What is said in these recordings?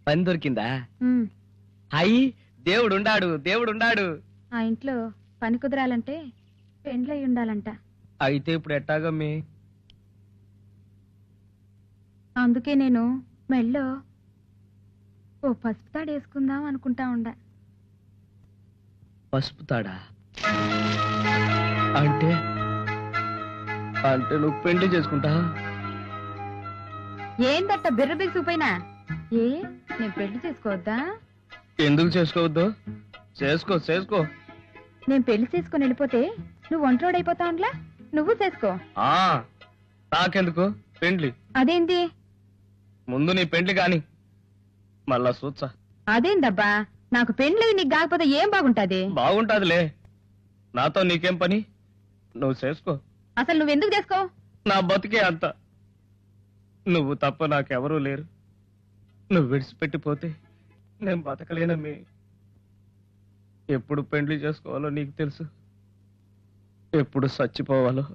పని దొరికిందా? అయ్యి దేవుడుండాడు. ఆ ఇంట్లో పని కుదరాలంటే పెండ్లై ఉండాలంట. అయితే ఇప్పుడు ఎట్టాగమ్మి? అందుకే నేను మెళ్ళో ఓ పసుపు తాడు వేసుకుందాం అనుకుంటా ఉండా. పసుపు తాడా? అంటే అంటే నువ్వు పెళ్లి చేసుకుంటా? ఏందట్ట బిర్ర బిగుసుకుపోయినా? నేను పెళ్లి చేసుకోవద్దా? ఎందుకు చేసుకోవద్దు? చేసుకో. నేను పెళ్లి చేసుకుని వెళ్ళిపోతే నువ్వు ఒంట్రోడైపోతావులా? నువ్వు చేసుకో. నాకెందుకు పెండ్లి? అదేంటి? ముందు నీ పెండ్లి కాని మళ్ళా చూచా. అదేందబ్బా, నాకు పెండ్లి నీకు కాకపోతే ఏం బాగుంటది? బాగుంటాదిలే, నాతో నీకేం పని? నువ్వు చేసుకో. అసలు నువ్వెందుకు చేసుకో? నా బతికే అంత, నువ్వు తప్ప నాకెవరూ లేరు. నువ్వు విడిచిపెట్టిపోతే నేను బతకలేనమ్మి. ఎప్పుడు పెండ్లి చేసుకోవాలో నీకు తెలుసు, ఎప్పుడు చచ్చిపోవాలో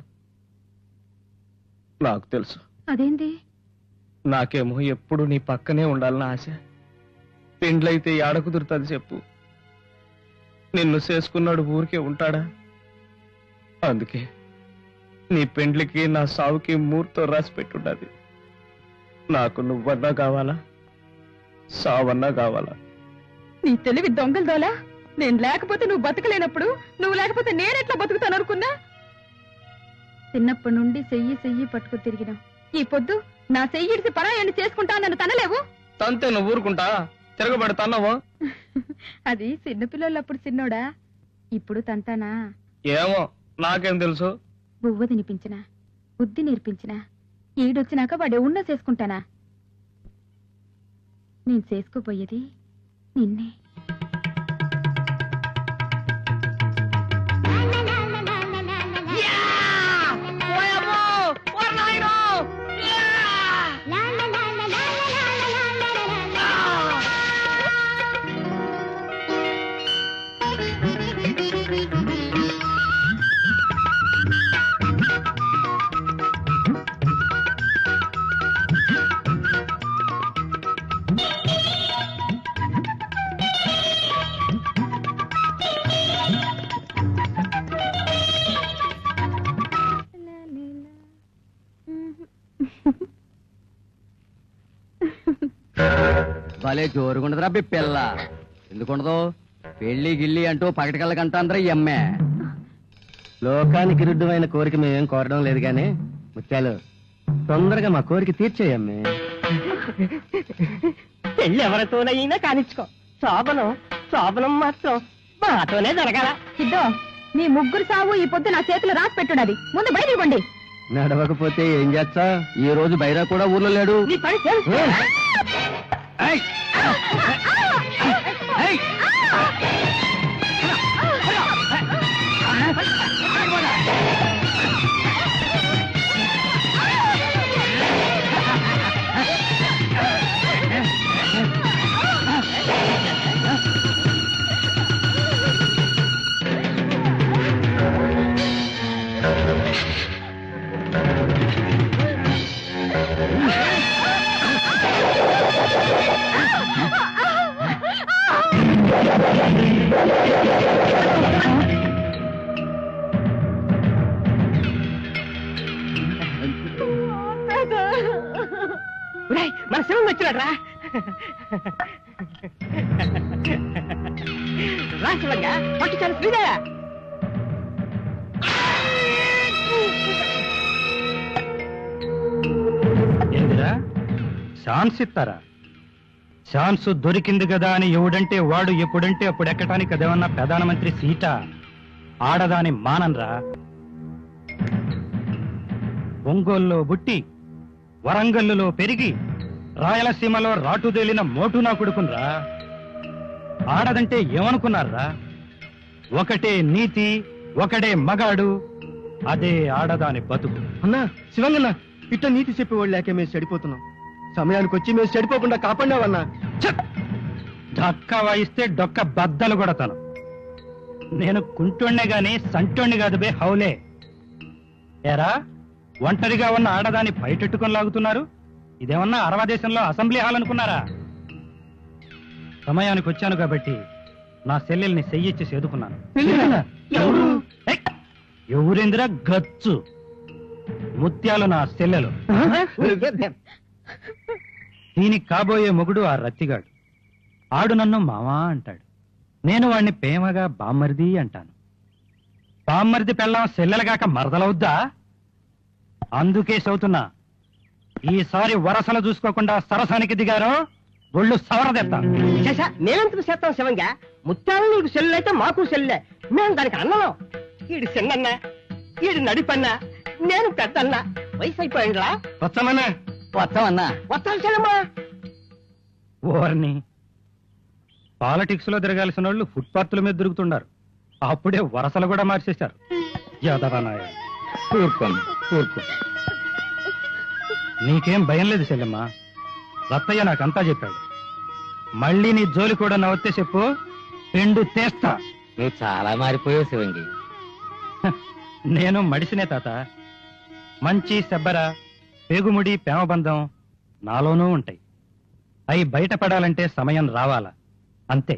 నాకు తెలుసు. అదేంటి? నాకేమో ఎప్పుడు నీ పక్కనే ఉండాలని ఆశ. పెండ్లైతే ఏడ కుదురుతుంది చెప్పు? నిన్ను చేసుకున్నాడు ఊరికే ఉంటాడా? అందుకే నీ పెండ్లికి నా సావుకి మూర్తో రాసి పెట్టుండది. నాకు నువ్వన్నా కావాలా, సావన్నా కావాలా? నీ తెలివి దొంగలు దోలా. నేను లేకపోతే నువ్వు బతకలేనప్పుడు, నువ్వు లేకపోతే నేనెట్లా బతుకుతాను అనుకున్నా? చిన్నప్పటి నుండి చెయ్యి పట్టుకు తిరిగినావు. ఈ పొద్దు నా చెయ్యిడిసి పరాయాన్ని చేసుకుంటా నన్ను తనలేవు. తంతే నువ్వు ఊరుకుంటా? తిరగబెడతాన్నావో? అది చిన్నపిల్లలప్పుడు చిన్నోడా, ఇప్పుడు తంతానా? ఏమో నాకేం తెలుసు. బువ్వ తినిపించినా, బుద్ధి నేర్పించినా, ఈడొచ్చినాక వాడే ఉన్న చేసుకుంటానా? నేను చేసుకోబోయేది నిన్నే. భలే జోరుగుండదురా పిల్ల. ఎందుకుండదు? పెళ్లి గిల్లి అంటూ పగటికల్లకంటా అందరూ ఎమ్మే. లోకానికి విరుద్ధమైన కోరిక మేమేం కోరడం లేదు గాని ముత్యాలు, తొందరగా మా కోరిక తీర్చేయమ్మే. పెళ్లి ఎవరితోనైనా కానిచ్చుకో, శోభనం మాత్రం మాతోనే జరగాల. సిద్ధో, మీ ముగ్గురు సావు ఈ పొద్దు నా చేతులు రాసి పెట్టున్నది. ముందు బయటికి పండి. నడవకపోతే ఏం చేస్తా? ఈ రోజు బైరా కూడా ఊర్లో లేడు. నీ పని చేస్తా. మన శివం వచ్చినాడు రా. రాష్ట్రంగా పట్టు చాలా శ్రీదయ. ఏందిరా ఛాన్స్ ఇస్తారా? ఛాన్స్ దొరికింది కదా అని ఎవడంటే వాడు ఎప్పుడంటే అప్పుడు ఎక్కటానికి అదేమన్నా ప్రధానమంత్రి సీట? ఆడదాని మానన్రా. ఒంగోలులో బుట్టి వరంగల్లులో పెరిగి రాయలసీమలో రాటుదేలిన మోటు నా కొడుకునరా. ఆడదంటే ఏమనుకున్నారా? ఒకటే నీతి, ఒకడే మగాడు, అదే ఆడదాని బతుకు. అన్నా శివంగన్నా, ఇట్ట నీతి చెప్పేవాళ్ళు లేక మేము చెడిపోతున్నాం. సమయానికి వచ్చి మేము చెడిపోకుండా కాపాడినావన్నా. డక్క వాయిస్తే డొక్క బద్దలు కొడతాను. నేను కుంటోణ్ణే గాని సంటోణ్ణి కాదు బే హౌలే. ఏరా, ఒంటరిగా ఉన్న ఆడదాన్ని బయటెట్టుకొని లాగుతున్నారు. ఇదేమన్నా అరవ దేశంలో అసెంబ్లీ హాల్ అనుకున్నారా? సమయానికి వచ్చాను కాబట్టి నా సెల్లెల్ని సెయ్యిచ్చి సేదుకున్నాను. ఎవరు? ఏయ్! ఎవరేందిరా గచ్చు? ముత్యాలు నా సెల్లెలు. దీనికి కాబోయే మొగుడు ఆ రత్తిగాడు. ఆడు నన్ను మావా అంటాడు, నేను వాణ్ణి ప్రేమగా బామ్మరిది అంటాను. బామ్మరిది పెళ్ళాం సెల్లెలగాక మరదలవుద్దా? అందుకే చదువుతున్నా, ఈసారి వరసలు చూసుకోకుండా సరసానికి దిగారో ఒళ్ళు సవరదెత్తా. చేసా మేమెందుకు చేస్తాం శివంగా? ముత్యాలు నీకు సెల్లు అయితే మాకు సెల్లే. మేము దానికి అన్నలో ఈడు చిన్నన్న, ఈడు నడిపన్న, నేను పెద్దన్న. వయసు అయిపోయిందిరా. వచ్చామన్నా వస్తామన్నా. వస్తాను చెల్లమ్మా. ఓర్ని పాలిటిక్స్ లో తిరగాల్సిన వాళ్ళు ఫుట్పాత్ల మీద దొరుకుతున్నారు. అప్పుడే వరసలు కూడా మార్చేశారు. యాదవనాయ ఊరుకోండి, ఊరుకో. నీకేం భయం లేదు చెల్లెమ్మ, రత్తయ్య నాకంతా చెప్పాడు. మళ్ళీ నీ జోలి కూడా నవ్వుతే చెప్పు, పెండు తీస్తా. నువ్వు చాలా మారిపోయావు శివంగి. నేను మడిసినే తాత. మంచి సెబ్బర, పేగుముడి, ప్రేమబంధం నాలోనూ ఉంటాయి. అవి బయటపడాలంటే సమయం రావాలా, అంతే.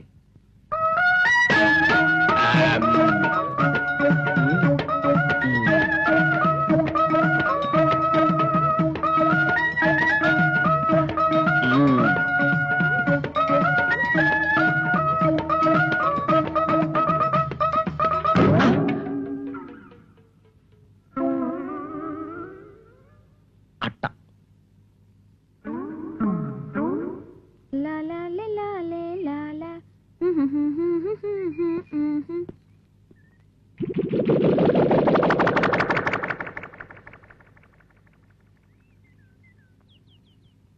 అట్ట లా లా లే లా లే లా లా.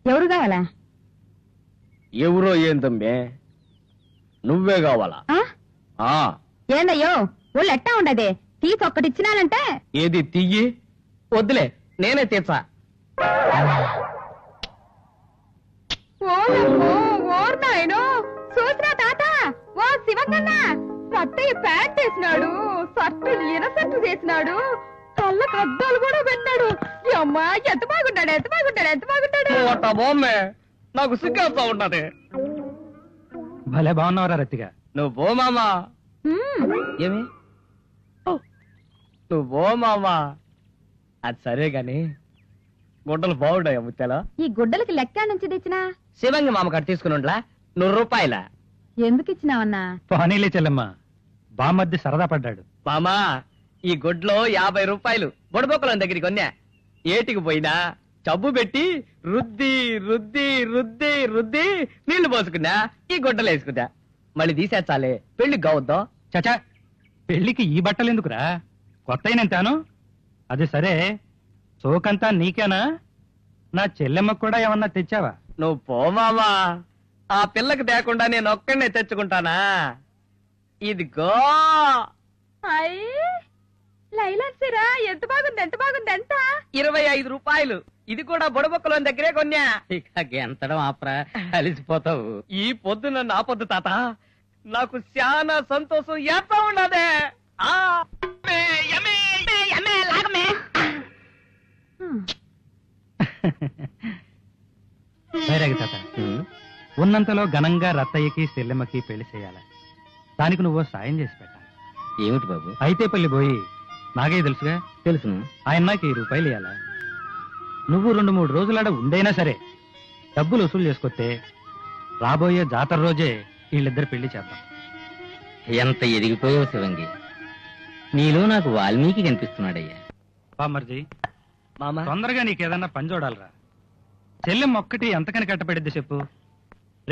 ఎవరు కావాలా? ఎవరో ఏందమ్మే, నువ్వే కావాలా? ఆ ఏందయ్యో వాళ్ళు ఎట్టా ఉండదే, తీసి ఒక్కటిచ్చినానంటే. ఏది తీయి? వద్దులే, నేనే తీర్చా. ఓర్నాయనో చూసినా తాత, ఓ శివకన్న రత్తయ్య ప్యాంట్ వేసినాడు, షర్టు ఇనసట్టు చేసినాడు, కళ్ళకు అద్దాలు కూడా పెట్టాడు. అమ్మా ఎంత బాగుంటాడు, ఎంత బాగుంటాడు, ఎంత బాగుంటాడు. బొమ్మే, నాకు సిగ్గేస్తా ఉన్నది. భలే బాగున్నావురా రత్తిగా. నువ్వు పో మామా. ఏమి నువ్వు పో మామా. అది సరే గాని గుడ్డలు బాగుంటాయా ముత్యాల? ఈ గుడ్డలకి లెక్క నుంచి తెచ్చినా? శివంగి మామ కాడ తీసుకుని ఉండలా, 100 రూపాయల. ఎందుకు ఇచ్చినావన్నా? పానీలే చెల్లెమ్మ, బామర్ది సరదా పడ్డాడు. మామా ఈ గుడ్లో 50 రూపాయలు బొడబొక్కల దగ్గరికి కొన్నా. ఏటికి పోయినా చబ్బు పెట్టి రుద్ది రుద్ది రుద్ది రుద్ది నీళ్లు పోసుకున్నా, ఈ గుడ్డలు వేసుకున్నా. మళ్ళీ తీసేచ్చాలే, పెళ్లికి కావద్దా? చచా, పెళ్లికి ఈ బట్టలు ఎందుకురా, కొత్త నేంతాను. అది సరే, సోకంతా నీకేనా? నా చెల్లెమ్మకు కూడా ఏమన్నా తెచ్చావా? నువ్వు పో మామా, ఆ పిల్లకి తేకుండా నేను ఒక్కడనే తెచ్చుకుంటానా? ఇదిగో లైలాన్సిరా, ఎంత బాగుంది, ఎంత బాగుంది, ఎంత? 25 రూపాయలు. ఇది కూడా బొడబొక్కల దగ్గరే కొన్నా. ఇక గెంతడం ఆపరా, అలిసిపోతావు. ఈ పొద్దున నా పొద్దు తాత, నాకు చాలా సంతోషం ఏతా ఉన్నదే. ఆ వేరేగా తాత, ఉన్నంతలో ఘనంగా రత్తయ్యకి చెల్లెమ్మకి పెళ్లి చేయాలి. దానికి నువ్వు సాయం చేసి పెట్టాలి. ఏమిటి బాబు? అయితే పల్లి పోయి, నాగే తెలుసుగా, తెలుసును. ఆయన నాకు 10 రూపాయలు ఇవ్వాలా. నువ్వు 2-3 రోజులాడ ఉండైనా సరే డబ్బులు వసూలు చేసుకొస్తే రాబోయే జాతర రోజే వీళ్ళిద్దరు పెళ్లి చేద్దాం. ఎంత ఎదిగిపోయావు శివంగి. నీలో నాకు వాల్మీకి కనిపిస్తున్నాడయ్యా. బామర్జీ, మామా తొందరగా నీకేదన్నా పని చూడాలరా. చెల్లెమ్మ ఒక్కటి ఎంతకని కట్టబడిద్ది చెప్పు.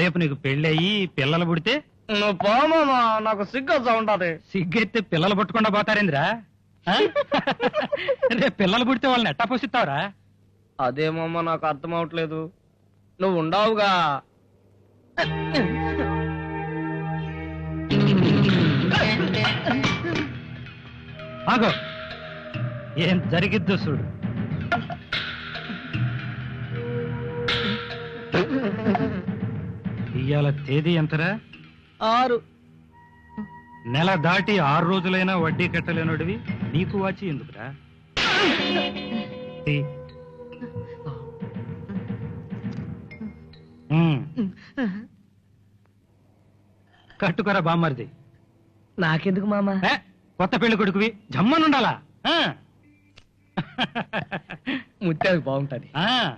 రేపు నీకు పెళ్లి అయ్యి పిల్లలు పుడితే నువ్వు పో మామా, నాకు సిగ్గొస్తా ఉంటది. సిగ్గెత్తి పిల్లలు పట్టుకుండా పోతారేంద్రా? ఆ? రేపు పిల్లలు పుడితే వాళ్ళని ఎట్టా పోషిస్తావురా? అదేమమ్మా నాకు అర్థం అవట్లేదు. నువ్వు ఉండవుగా. ఆగో, ఏం జరిగిద్దో చూడు. ఇవాళ తేదీ ఎంతరా? 6. నెల దాటి 6 రోజులైనా వడ్డీ కట్టలేనోడివి నీకు వాచి ఎందుకురా? తీ. కట్టుకోరా బామ్మర్ది. నాకెందుకు మామ? ఏ, కొత్త పెళ్లి కొడుకువి జమ్మనుండాలా? ఆ. ముత్యాలకు బాగుంటది. ఆ.